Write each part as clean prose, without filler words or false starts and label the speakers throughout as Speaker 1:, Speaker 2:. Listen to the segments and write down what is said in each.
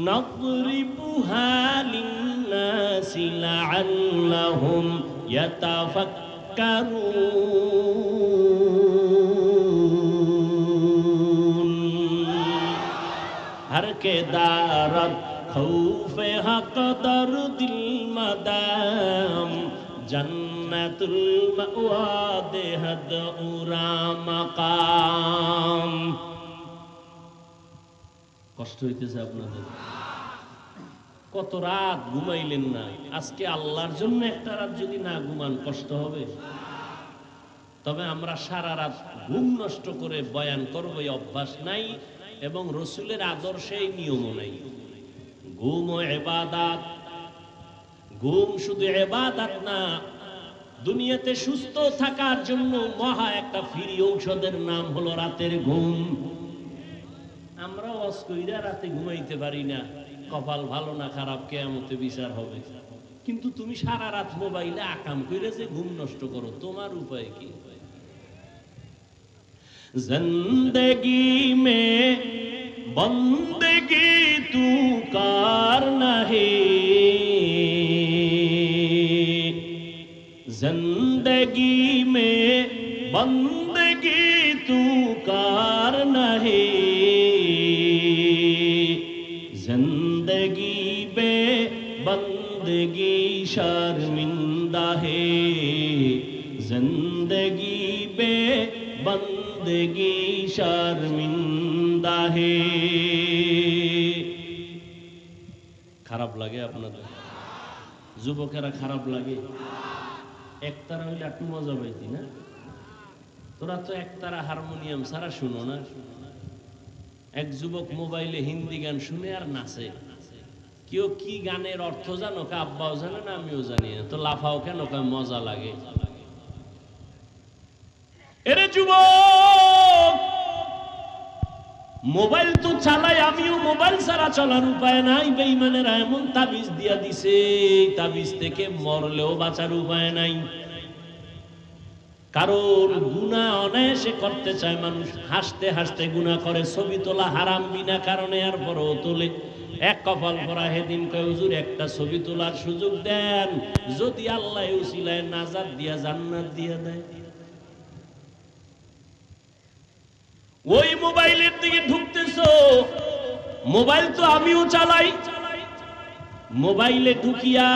Speaker 1: নাদরিবুহা লিন্নাসি লাআল্লাহুম ইয়াতাফাক্কারুন হর কে দারত খৌফে হক দরদিল madame জান্নাতুল মাওয়া দেহদ উরা মাকাম। কষ্ট হইতেছে আপনাদের? কত রাত ঘুমাইলেন না, আজকে আল্লাহর জন্য একটা রাত যদি না ঘুমান কষ্ট হবে। তবে আমরা সারা রাত ঘুম নষ্ট করে বয়ান করবো এই অভ্যাস নাই, এবং রসুলের আদর্শে এই নিয়মও নাই। ঘুম ও ইবাদত, ঘুম শুধু ইবাদত না, দুনিয়াতে সুস্থ থাকার জন্য মহা একটা ফ্রি ঔষধের নাম হলো রাতের ঘুম। আমরা ওয়াজ কইরা রাতে ঘুমাইতে পারি না, কপাল ভালো না খারাপ কিয়ামতে বিচার হবে। কিন্তু তুমি সারা রাত মোবাইলে আকাম কইরা যে ঘুম নষ্ট করো, তোমার উপায় কি? জিন্দেগি মে বন্দেগি তু করনা হে, जिंदगी में बंदगी तू करना है, जिंदगी बे बंदगी शर्मिंदा है, जिंदगी बे बंदगी शर्मिंदा है। খারাপ লাগে আপনাদের? যুবকেরা খারাপ লাগে? একতারা হইলে একটু মজা পাইতি না? তোরা তো একতারা হারমোনিয়াম ছাড়া শুনো না। এক যুবক মোবাইলে হিন্দি গান শুনে আর নাচে। কেউ কি গানের অর্থ জানো? আব্বাও জানে না, আমিও জানি না, তো লাফাও কেন? মজা লাগে। এরে যুবক, মোবাইল তো চালাই, আমিও মোবাইল ছাড়া চলার উপায় নাই। বেঈমানেরা এমন তাবিজ দিয়া দিছে, তাবিজ থেকে মরলেও বাঁচার উপায় নাই। কারণ গুনাহ অনায়াসে করতে চায় মানুষ, হাসতে হাসতে গুনাহ করে। ছবি তোলা হারাম বিনা কারণে, আর পরও তোলে। এক কপাল পরা হেদিন কয় হুজুর একটা ছবি তোলার সুযোগ দেন, যদি আল্লাহ উসিলায় নাজাত দিয়া জান্নাত দিয়া দেয়। ওই মোবাইলের দিকে ঢুকতেছো, মোবাইল তো আমিও চালাই। মোবাইলে ঢুকিয়া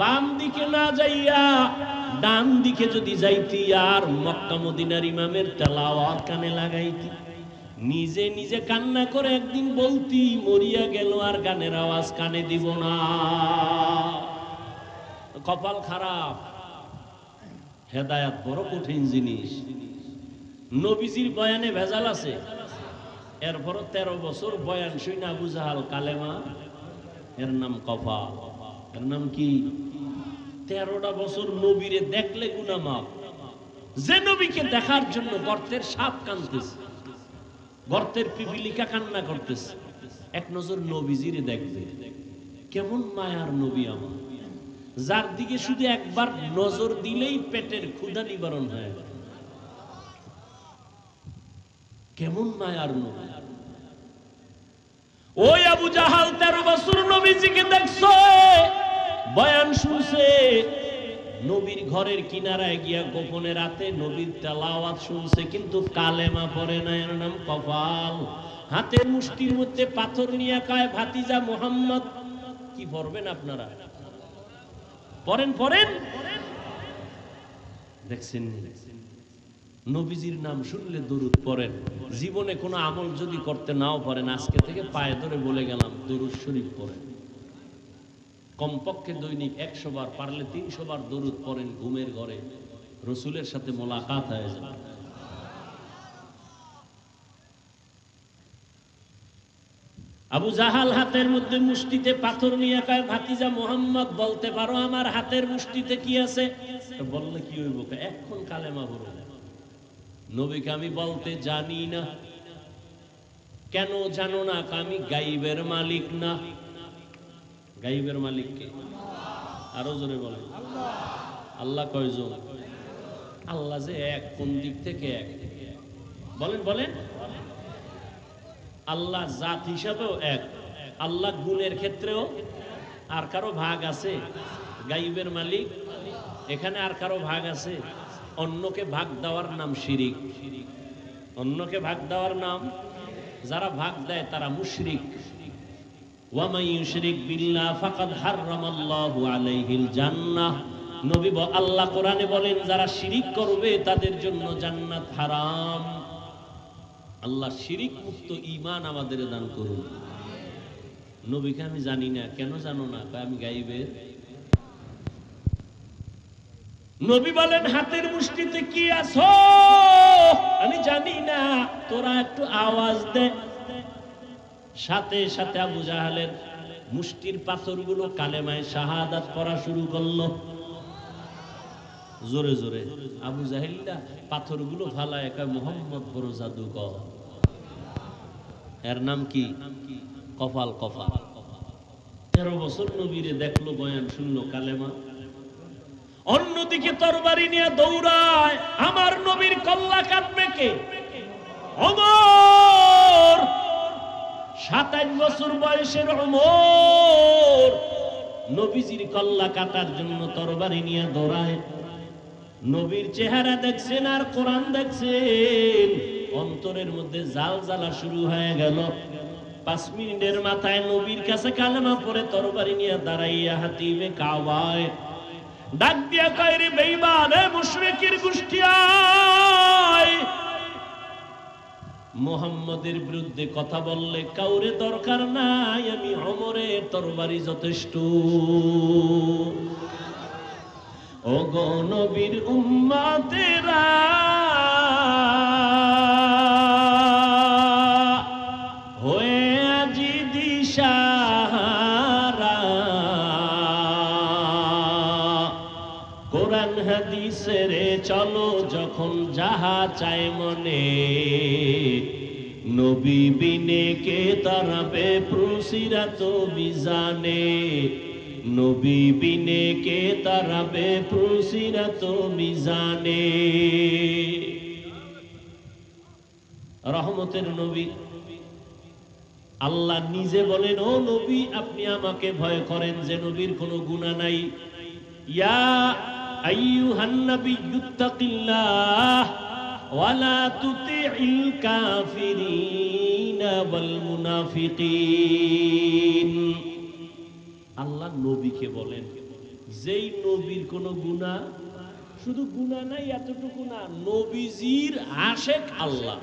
Speaker 1: বাম দিকে না যাইয়া ডান দিকে যদি যাইতি, আর মক্কা মদিনার ইমামের তেলাওয়াত কানে লাগাইতি, নিজে নিজে কান্না করে একদিন বলতি মরিয়া গেল আর গানের আওয়াজ কানে দিব না। কপাল খারাপ। হেদায়াত বড় কঠিন জিনিস। নবীজির বয়ানে ভেজাল আছে, এরপর 13 বছর বয়ান শুনে আবু জাহাল কালেমা, এর নাম কপাল। এর নাম কি? 13টা বছর নবীরে দেখলে গুনাহ মাফ। যে নবীকে দেখার জন্য গর্তের সাপ কাঁদতেছে, গর্তের পিপিলিকা কান্না করতেছে, এক নজর নবীজিরে দেখবে। কেমন মায়ার নবী আমার, যার দিকে শুধু একবার নজর দিলেই পেটের ক্ষুধা নিবারণ হয়। কেমন মায়ার নবী। ওই আবু জাহাল 13 বছর নবীজিকে দেখছে, বয়ান শুনছে, নবীর ঘরের কিনারায় গিয়া গোপনে রাতে নবীর তেলাওয়াত শুনছে, কিন্তু কালেমা পড়ে না। এর নাম কপাল। হাতের মুষ্টির মধ্যে পাথর নিয়ে কয় ভাতিজা মুহাম্মদ। কি পড়বেন আপনারা? পড়েন পড়েন। দেখছেন নবীজির নাম শুনলে দরুদ পড়েন। জীবনে কোনো আমল যদি করতে নাও পারেন, আজকে থেকে পায়ে ধরে বলে গেলাম দরুদ শরীফ পড়েন। কমপক্ষে দৈনিক 100 বার, পারলে 300 বার দরুদ পড়েন। ঘুমের ঘরে রসুলের সাথে মোলাকাত হয়ে যাবে। আবু জাহাল হাতের মধ্যে মুষ্টিতে পাথর নিয়ে কয় ভাতিজা মুহাম্মদ, বলতে পারো আমার হাতের মুষ্টিতে কি আছে? বললে কি হইব? এখন কালেমা পড়ো। নবীকে আমি বলতে জানি না। কেন জানো না? আমি গাইবের মালিক না। গাইবের মালিক কে? আরো জোরে বলে। আল্লাহ কয়জন? আল্লাহ যে এক, কোন দিক থেকে এক? বলেন বলেন। আল্লাহ জাত হিসাবেও এক, আল্লাহ গুণের ক্ষেত্রেও আর কারো ভাগ আছে? গাইবের মালিক, এখানে আর কারো ভাগ আছে? অন্যকে ভাগ দেওয়ার নাম শিরিক। অন্যকে ভাগ দেওয়ার নাম, যারা ভাগ দেয় তারা মুশরিক। ওয়া মান ইউশরিক বিল্লাহ ফাকাদ হারামাল্লাহু আলাইহিল জান্নাহ। নবী আল্লাহ কোরআনে বলেন যারা শিরিক করবে তাদের জন্য জান্নাত হারাম। আল্লাহ শিরিক মুক্ত ঈমান আমাদের দান করুন। নবীকে আমি জানি না। কেন জানো না? আমি গাইবের। নবী বলেন হাতের মুষ্টিতে কি আছো আমি জানি না, তোরা একটু আওয়াজ দে। সাথে সাথে আবু জাহালের মুষ্টির পাথরগুলো কালেমায়ে শাহাদাত পড়া শুরু করলো। জোরে জোরে আবু জাহেলটা পাথরগুলো ফালায় একা মোহাম্মদ বড় জাদুকর। এর নাম কি? কপাল কপাল। 13 বছর নবীরে দেখলো, বয়ান শুনলো, কালেমা। অন্যদিকে তরবারি নিয়ে দৌড়ায়। আমার নবীর কল্লা কাটবে কে? ওমর, 27 বছর বয়সের ওমর নবীজির কল্লা কাটার জন্য তরবারি নিয়ে দৌড়ায়। নবীর চেহারা দেখছেন আর কোরআন দেখছেন, অন্তরের মধ্যে জাল জ্বালা শুরু হয়ে গেল। 5 মিনিটের মাথায় নবীর কাছে কালেমা পড়ে তরবারি নিয়ে দাঁড়াইয়া হাতিবে কাবায় ডাক দিয়া কয়, রে বেঈমান, এ মুশরিকের গোষ্ঠী, আয় মুহাম্মদের বিরুদ্ধে কথা বললে কাউরে দরকার নাই, আমি ওমরের তরবারি যথেষ্ট। ও গো নবীর উম্মতেরা, হয়ে আজি দিশাহারা, কোরআন হাদিসের চলো যখন যাহা চায় মনে, নবী বিনে কে তারাবে প্রসিরাত বিজানে, নবী বিনে কে তারাবে প্রসিরাত বিজানে। রহমতের নবী আল্লাহ নিজে বলেন, ও নবী আপনি আমাকে ভয় করেন যে নবীর কোনো গুনাহ নাই। ইয়া আইয়ুহান নাবিয়্যুত্তাকিল্লাহ ওয়ালা তুতিইল কাফিরিনা ওয়াল মুনাফিকিন। আল্লাহ নবীকে বলেন, যেই নবীর কোনো গুনাহ, শুধু গুনাহ নাই এতটুকু না, নবীজির আশেক আল্লাহ।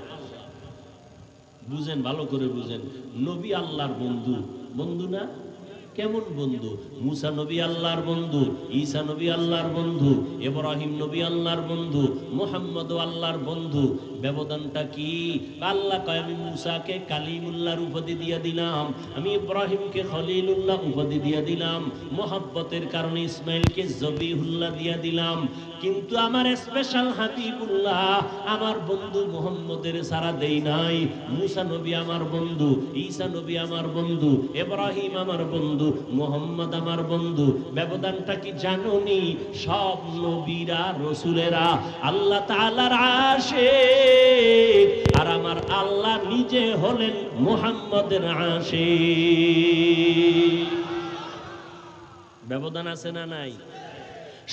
Speaker 1: বুঝেন, ভালো করে বুঝেন, নবী আল্লাহর বন্ধু। বন্ধু না? কেমন বন্ধু? মুসা নবী আল্লাহর বন্ধু, ঈসা নবী আল্লাহর বন্ধু, ইব্রাহিম নবী আল্লাহর বন্ধু, মুহাম্মদ আল্লাহর বন্ধু। ব্যবধানটা কি? আল্লাহ কয়, আমি মুসাকে কালিমুল্লাহর উপাধি দিয়ে দিলাম, আমি ইব্রাহিমকে খলিলুল্লাহ উপাধি দিয়ে দিলাম, মোহাব্বতের কারণে ইসমাইলকে জবিহুল্লাহ দিয়ে দিলাম, কিন্তু আমার স্পেশাল হাবিবুল্লাহ আমার বন্ধু মুহাম্মদের সারা দেই নাই। মুসা নবী আমার বন্ধু, ঈসা নবী আমার বন্ধু, ইব্রাহিম আমার বন্ধু, মুহাম্মদ আমার বন্ধু। ব্যবধানটা কি জানোনি? সব নবীরা রাসূলেরা আল্লাহ তাআলার আশিক, আর আমার আল্লাহ নিজে হলেন মুহাম্মদের আশিক। ব্যবধান আছে না নাই?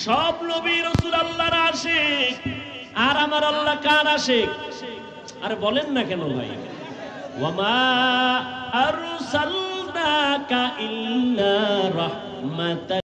Speaker 1: সব নবী রাসূল আল্লাহর আশিক, আর আমার আল্লাহ কার আশিক? আরে বলেন না কেন ভাই? ওয়ামা আরসালনাকা ইল্লা রাহমাতান